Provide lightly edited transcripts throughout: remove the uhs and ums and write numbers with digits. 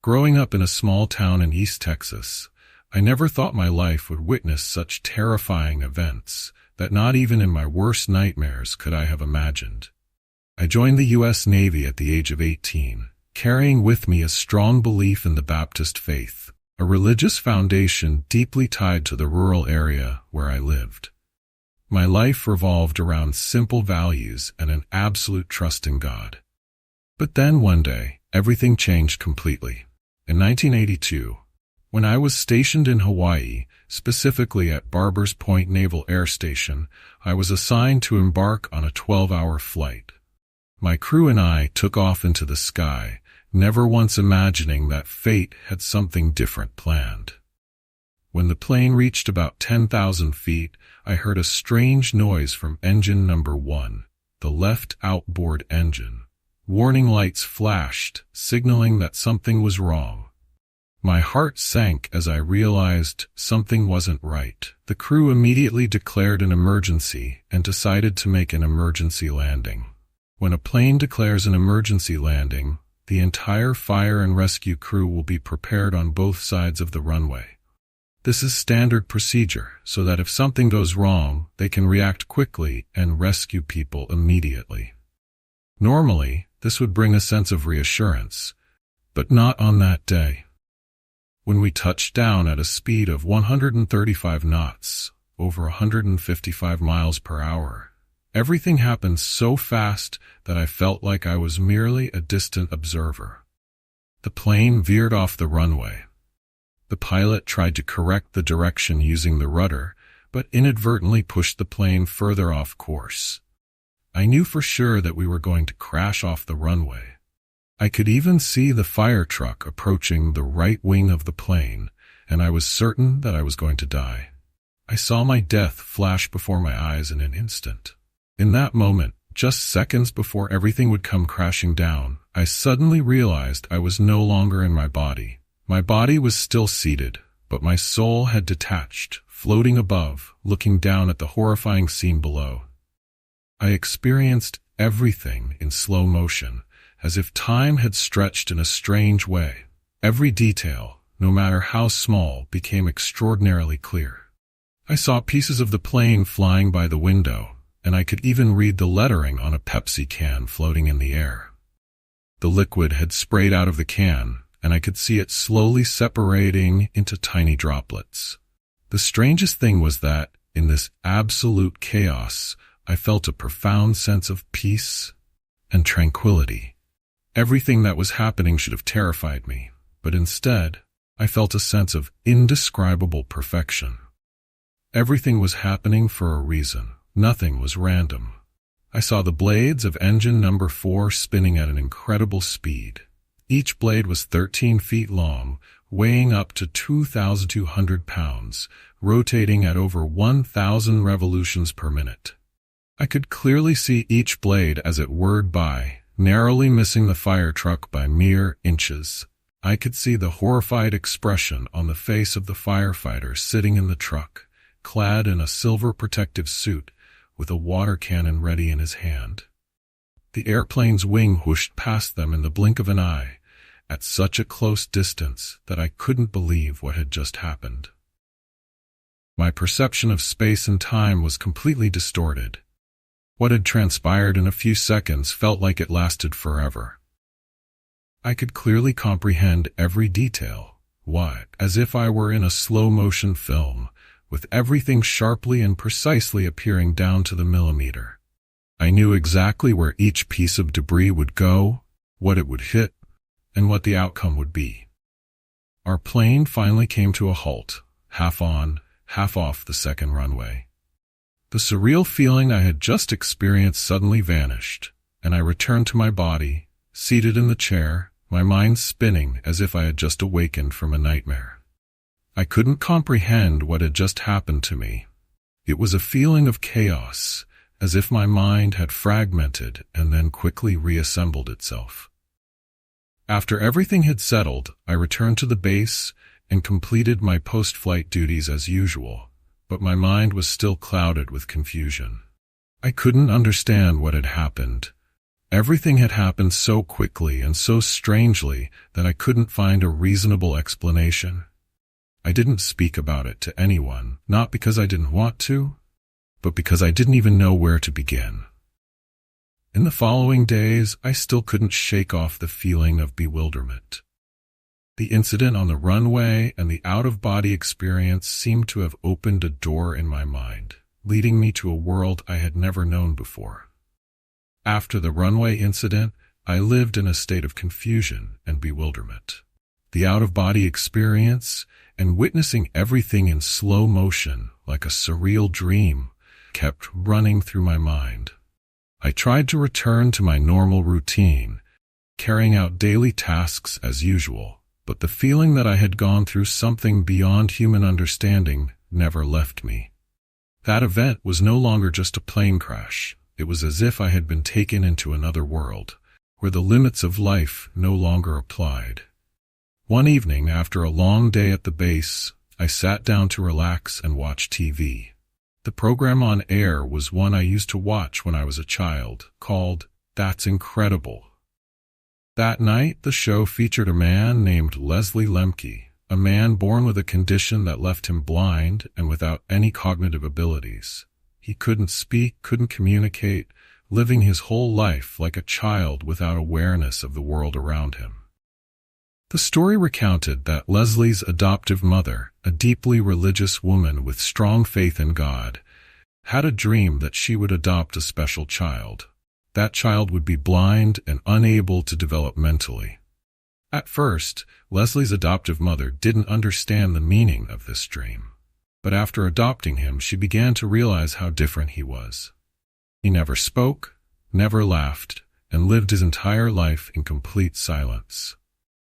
Growing up in a small town in East Texas, I never thought my life would witness such terrifying events that not even in my worst nightmares could I have imagined. I joined the U.S. Navy at the age of 18, carrying with me a strong belief in the Baptist faith, a religious foundation deeply tied to the rural area where I lived. My life revolved around simple values and an absolute trust in God. But then one day, everything changed completely. In 1982, when I was stationed in Hawaii, specifically at Barbers Point Naval Air Station, I was assigned to embark on a 12-hour flight. My crew and I took off into the sky, never once imagining that fate had something different planned. When the plane reached about 10,000 feet, I heard a strange noise from engine number 1, the left outboard engine. Warning lights flashed, signaling that something was wrong. My heart sank as I realized something wasn't right. The crew immediately declared an emergency and decided to make an emergency landing. When a plane declares an emergency landing, the entire fire and rescue crew will be prepared on both sides of the runway. This is standard procedure, so that if something goes wrong, they can react quickly and rescue people immediately. Normally, this would bring a sense of reassurance, but not on that day. When we touched down at a speed of 135 knots, over 155 miles per hour, everything happened so fast that I felt like I was merely a distant observer. The plane veered off the runway. The pilot tried to correct the direction using the rudder, but inadvertently pushed the plane further off course. I knew for sure that we were going to crash off the runway. I could even see the fire truck approaching the right wing of the plane, and I was certain that I was going to die. I saw my death flash before my eyes in an instant. In that moment, just seconds before everything would come crashing down, I suddenly realized I was no longer in my body. My body was still seated, but my soul had detached, floating above, looking down at the horrifying scene below. I experienced everything in slow motion, as if time had stretched in a strange way. Every detail, no matter how small, became extraordinarily clear. I saw pieces of the plane flying by the window, and I could even read the lettering on a Pepsi can floating in the air. The liquid had sprayed out of the can, and I could see it slowly separating into tiny droplets. The strangest thing was that, in this absolute chaos, I felt a profound sense of peace and tranquility. Everything that was happening should have terrified me, but instead, I felt a sense of indescribable perfection. Everything was happening for a reason. Nothing was random. I saw the blades of engine number 4 spinning at an incredible speed. Each blade was 13 feet long, weighing up to 2,200 pounds, rotating at over 1,000 revolutions per minute. I could clearly see each blade as it whirred by, narrowly missing the fire truck by mere inches. I could see the horrified expression on the face of the firefighter sitting in the truck, clad in a silver protective suit, with a water cannon ready in his hand. The airplane's wing whooshed past them in the blink of an eye, at such a close distance that I couldn't believe what had just happened. My perception of space and time was completely distorted. What had transpired in a few seconds felt like it lasted forever. I could clearly comprehend every detail, as if I were in a slow-motion film, with everything sharply and precisely appearing down to the millimeter. I knew exactly where each piece of debris would go, what it would hit, and what the outcome would be. Our plane finally came to a halt, half on, half off the second runway. The surreal feeling I had just experienced suddenly vanished, and I returned to my body, seated in the chair, my mind spinning as if I had just awakened from a nightmare. I couldn't comprehend what had just happened to me. It was a feeling of chaos, as if my mind had fragmented and then quickly reassembled itself. After everything had settled, I returned to the base and completed my post-flight duties as usual, but my mind was still clouded with confusion. I couldn't understand what had happened. Everything had happened so quickly and so strangely that I couldn't find a reasonable explanation. I didn't speak about it to anyone, not because I didn't want to, but because I didn't even know where to begin. In the following days, I still couldn't shake off the feeling of bewilderment. The incident on the runway and the out-of-body experience seemed to have opened a door in my mind, leading me to a world I had never known before. After the runway incident, I lived in a state of confusion and bewilderment. The out-of-body experience and witnessing everything in slow motion, like a surreal dream, kept running through my mind. I tried to return to my normal routine, carrying out daily tasks as usual, but the feeling that I had gone through something beyond human understanding never left me. That event was no longer just a plane crash. It was as if I had been taken into another world, where the limits of life no longer applied. One evening, after a long day at the base, I sat down to relax and watch TV. The program on air was one I used to watch when I was a child, called That's Incredible. That night, the show featured a man named Leslie Lemke, a man born with a condition that left him blind and without any cognitive abilities. He couldn't speak, couldn't communicate, living his whole life like a child without awareness of the world around him. The story recounted that Leslie's adoptive mother, a deeply religious woman with strong faith in God, had a dream that she would adopt a special child. That child would be blind and unable to develop mentally. At first, Leslie's adoptive mother didn't understand the meaning of this dream. But after adopting him, she began to realize how different he was. He never spoke, never laughed, and lived his entire life in complete silence.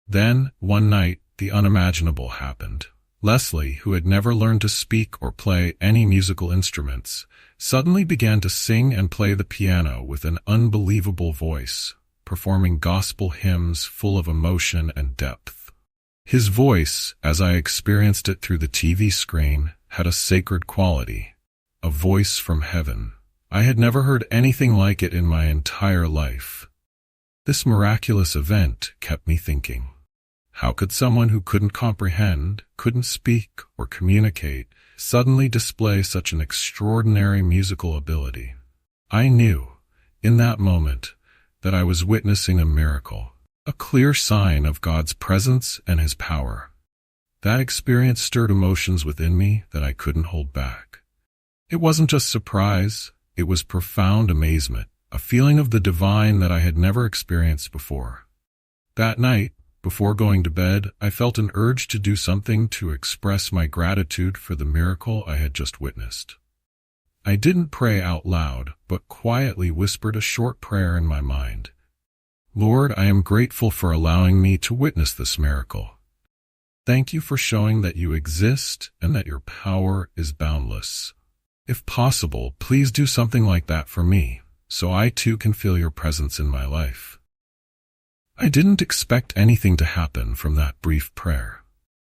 Then, one night, the unimaginable happened. Leslie, who had never learned to speak or play any musical instruments, suddenly began to sing and play the piano with an unbelievable voice, performing gospel hymns full of emotion and depth. His voice, as I experienced it through the TV screen, had a sacred quality, a voice from heaven. I had never heard anything like it in my entire life. This miraculous event kept me thinking. How could someone who couldn't comprehend, couldn't speak or communicate, suddenly display such an extraordinary musical ability? I knew, in that moment, that I was witnessing a miracle, a clear sign of God's presence and His power. That experience stirred emotions within me that I couldn't hold back. It wasn't just surprise, it was profound amazement, a feeling of the divine that I had never experienced before. That night, before going to bed, I felt an urge to do something to express my gratitude for the miracle I had just witnessed. I didn't pray out loud, but quietly whispered a short prayer in my mind. Lord, I am grateful for allowing me to witness this miracle. Thank you for showing that you exist and that your power is boundless. If possible, please do something like that for me, so I too can feel your presence in my life. I didn't expect anything to happen from that brief prayer.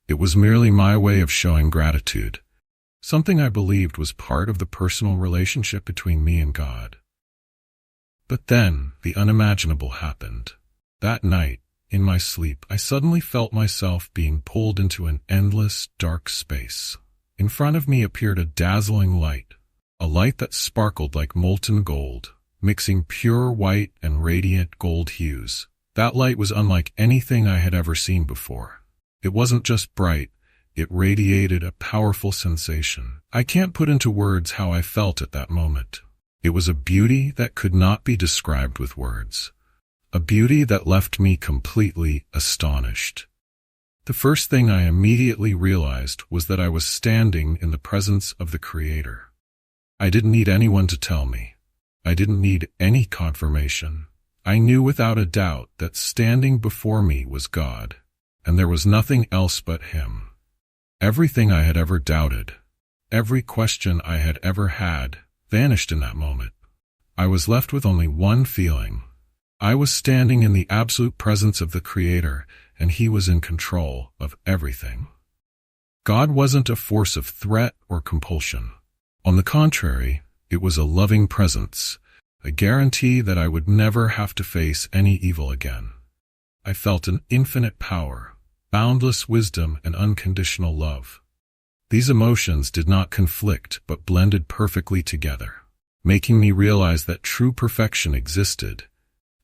It was merely my way of showing gratitude, something I believed was part of the personal relationship between me and God. But then, the unimaginable happened. That night, in my sleep, I suddenly felt myself being pulled into an endless, dark space. In front of me appeared a dazzling light, a light that sparkled like molten gold, mixing pure white and radiant gold hues. That light was unlike anything I had ever seen before. It wasn't just bright, it radiated a powerful sensation. I can't put into words how I felt at that moment. It was a beauty that could not be described with words. A beauty that left me completely astonished. The first thing I immediately realized was that I was standing in the presence of the Creator. I didn't need anyone to tell me. I didn't need any confirmation. I knew without a doubt that standing before me was God, and there was nothing else but Him. Everything I had ever doubted, every question I had ever had, vanished in that moment. I was left with only one feeling. I was standing in the absolute presence of the Creator, and He was in control of everything. God wasn't a force of threat or compulsion. On the contrary, it was a loving presence, a guarantee that I would never have to face any evil again. I felt an infinite power, boundless wisdom, and unconditional love. These emotions did not conflict but blended perfectly together, making me realize that true perfection existed,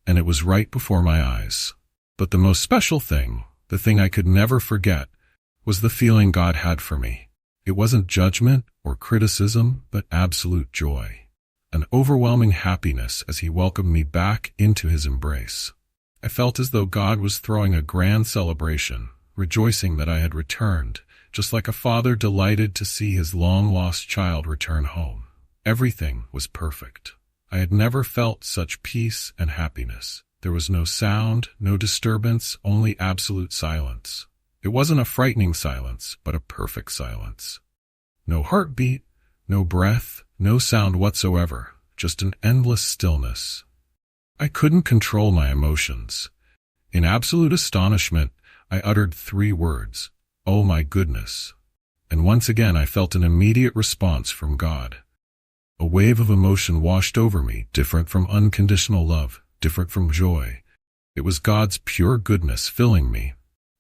and it was right before my eyes. But the most special thing, the thing I could never forget, was the feeling God had for me. It wasn't judgment or criticism, but absolute joy. An overwhelming happiness as He welcomed me back into His embrace. I felt as though God was throwing a grand celebration, rejoicing that I had returned, just like a father delighted to see his long-lost child return home. Everything was perfect. I had never felt such peace and happiness. There was no sound, no disturbance, only absolute silence. It wasn't a frightening silence, but a perfect silence. No heartbeat, no breath, no sound whatsoever, just an endless stillness. I couldn't control my emotions. In absolute astonishment, I uttered 3 words, "Oh my goodness." And once again I felt an immediate response from God. A wave of emotion washed over me, different from unconditional love, different from joy. It was God's pure goodness filling me.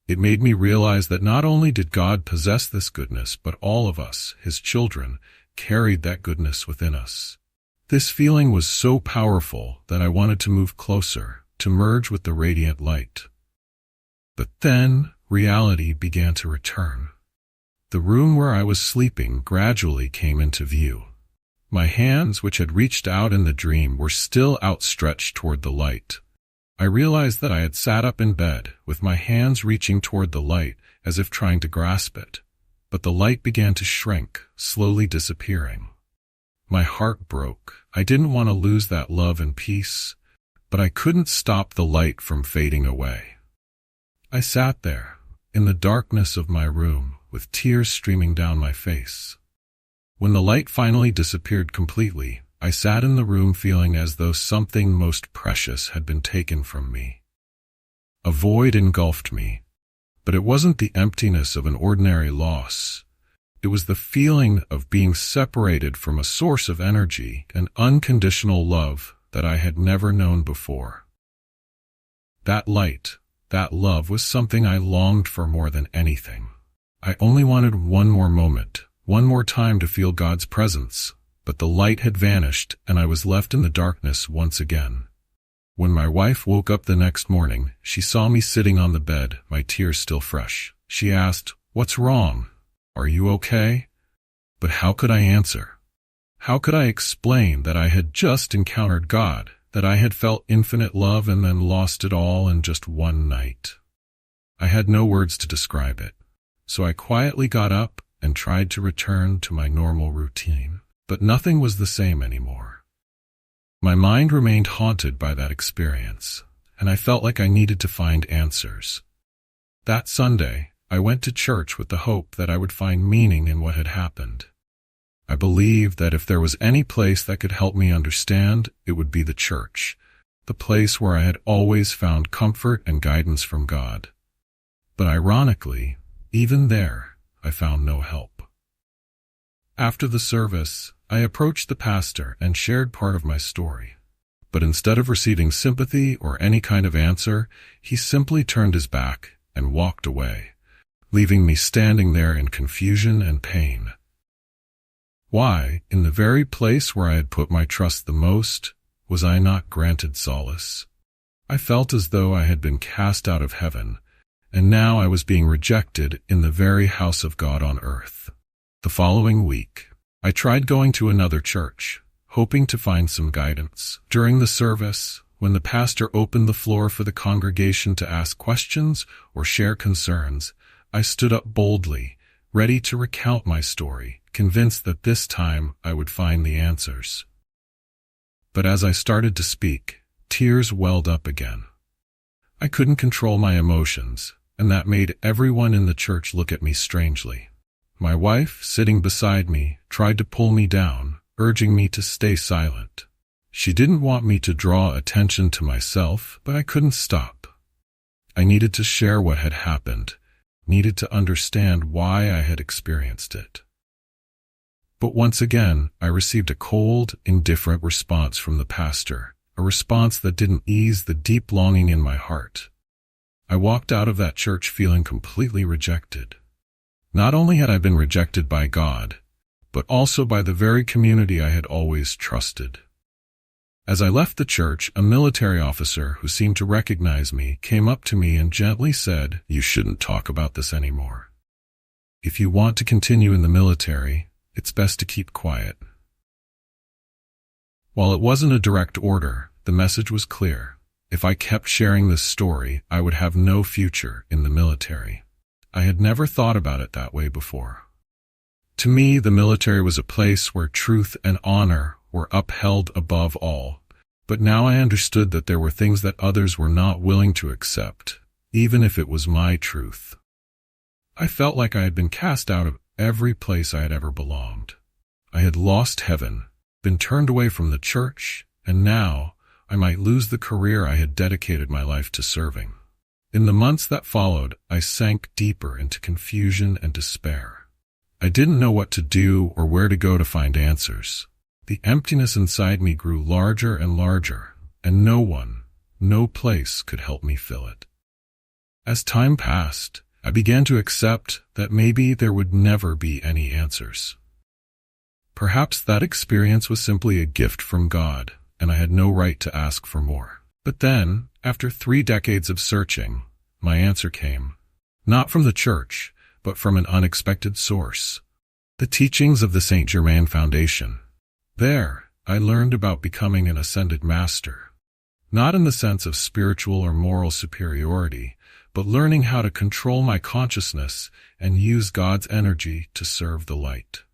It made me realize that not only did God possess this goodness, but all of us, His children, carried that goodness within us. This feeling was so powerful that I wanted to move closer, to merge with the radiant light. But then, reality began to return. The room where I was sleeping gradually came into view. My hands, which had reached out in the dream, were still outstretched toward the light. I realized that I had sat up in bed, with my hands reaching toward the light, as if trying to grasp it. But the light began to shrink, slowly disappearing. My heart broke. I didn't want to lose that love and peace, but I couldn't stop the light from fading away. I sat there, in the darkness of my room, with tears streaming down my face. When the light finally disappeared completely, I sat in the room feeling as though something most precious had been taken from me. A void engulfed me, but it wasn't the emptiness of an ordinary loss. It was the feeling of being separated from a source of energy and unconditional love that I had never known before. That light, that love was something I longed for more than anything. I only wanted one more moment, one more time to feel God's presence, but the light had vanished and I was left in the darkness once again. When my wife woke up the next morning, she saw me sitting on the bed, my tears still fresh. She asked, "What's wrong? Are you okay?" But how could I answer? How could I explain that I had just encountered God, that I had felt infinite love and then lost it all in just one night? I had no words to describe it, so I quietly got up and tried to return to my normal routine. But nothing was the same anymore. My mind remained haunted by that experience, and I felt like I needed to find answers. That Sunday, I went to church with the hope that I would find meaning in what had happened. I believed that if there was any place that could help me understand, it would be the church, the place where I had always found comfort and guidance from God. But ironically, even there, I found no help. After the service, I approached the pastor and shared part of my story. But instead of receiving sympathy or any kind of answer, he simply turned his back and walked away, leaving me standing there in confusion and pain. Why, in the very place where I had put my trust the most, was I not granted solace? I felt as though I had been cast out of heaven, and now I was being rejected in the very house of God on earth. The following week, I tried going to another church, hoping to find some guidance. During the service, when the pastor opened the floor for the congregation to ask questions or share concerns, I stood up boldly, ready to recount my story, convinced that this time I would find the answers. But as I started to speak, tears welled up again. I couldn't control my emotions, and that made everyone in the church look at me strangely. My wife, sitting beside me, tried to pull me down, urging me to stay silent. She didn't want me to draw attention to myself, but I couldn't stop. I needed to share what had happened, needed to understand why I had experienced it. But once again, I received a cold, indifferent response from the pastor, a response that didn't ease the deep longing in my heart. I walked out of that church feeling completely rejected. Not only had I been rejected by God, but also by the very community I had always trusted. As I left the church, a military officer who seemed to recognize me came up to me and gently said, "You shouldn't talk about this anymore. If you want to continue in the military, it's best to keep quiet." While it wasn't a direct order, the message was clear. If I kept sharing this story, I would have no future in the military. I had never thought about it that way before. To me, the military was a place where truth and honor were upheld above all, but now I understood that there were things that others were not willing to accept, even if it was my truth. I felt like I had been cast out of every place I had ever belonged. I had lost heaven, been turned away from the church, and now I might lose the career I had dedicated my life to serving. In the months that followed, I sank deeper into confusion and despair. I didn't know what to do or where to go to find answers. The emptiness inside me grew larger and larger, and no one, no place could help me fill it. As time passed, I began to accept that maybe there would never be any answers. Perhaps that experience was simply a gift from God, and I had no right to ask for more. But then, after 3 decades of searching, my answer came. Not from the church, but from an unexpected source. The teachings of the St. Germain Foundation. There, I learned about becoming an ascended master. Not in the sense of spiritual or moral superiority, but learning how to control my consciousness and use God's energy to serve the light.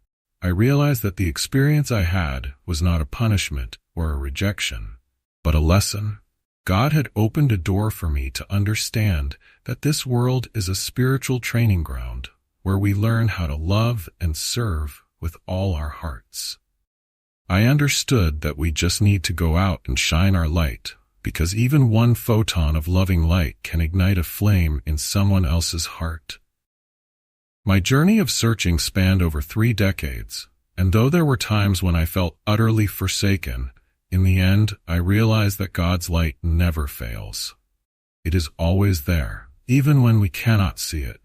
I realized that the experience I had was not a punishment or a rejection, but a lesson. God had opened a door for me to understand that this world is a spiritual training ground where we learn how to love and serve with all our hearts. I understood that we just need to go out and shine our light, because even one photon of loving light can ignite a flame in someone else's heart. My journey of searching spanned over 3 decades, and though there were times when I felt utterly forsaken, in the end, I realized that God's light never fails. It is always there, even when we cannot see it.